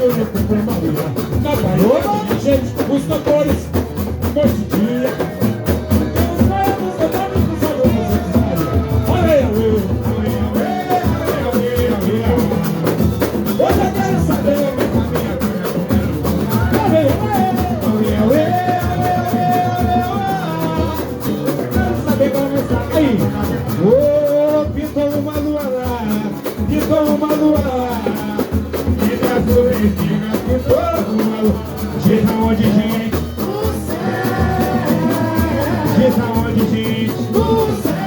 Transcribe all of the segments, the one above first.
bonito pra Maria. Na Bahia, gente, os tambores, noite e dia. Os baianos cantando com os alunos de Maria. Olha aí, hoje eu quero saber o que a minha cunha comendo. Olha aí, quero saber como está aí. Pintou uma lua lá, pintou uma lua lá. E minha florestina pintou uma lua. Diz aonde, gente? No céu. Diz aonde, gente? No céu.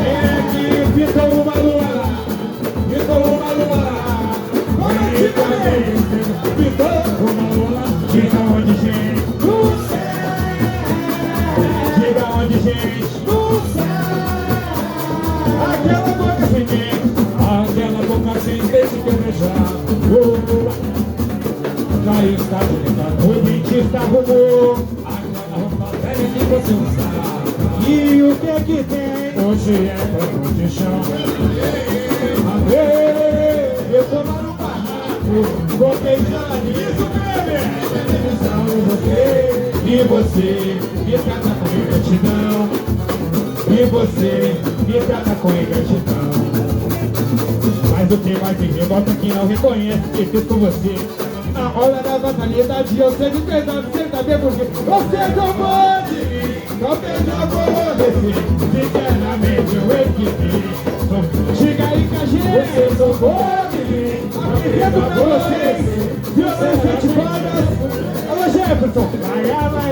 É que pintou uma lua lá, pintou uma lua lá. Pintou uma lua lá. Diz aonde, gente? No céu. Diga aonde, gente? No céu. Aquela boca sem dente, aquela boca sem dente que eu beijar. Já está bonita, o dentista arrumou aquela roupa velha que você usar. E o que é que tem? Hoje é pano de chão. Eu tô lá no barraco, vou beijar isso, bebê. E você me trata com ingratidão. E você me trata com ingratidão. Mas o que mais tem revolta que não reconhece que fiz com você. Na hora da fatalidade eu sei de verdade, você sabe porque você não pode. Talvez eu vou descer, sinceramente eu esqueci. Chega aí com a gente, você só pode. Apresento pra vocês, viu 67 bandas. Alô Jefferson, vai, vai,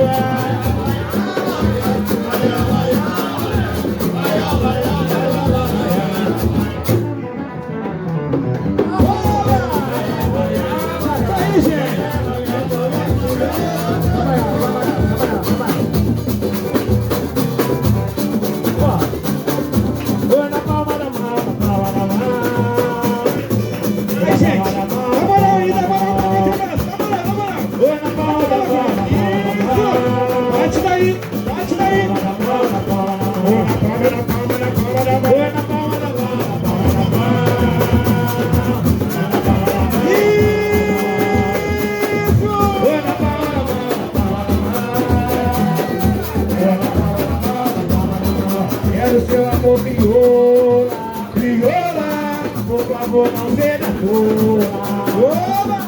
quero seu amor crioula, crioula, por favor não seja tola.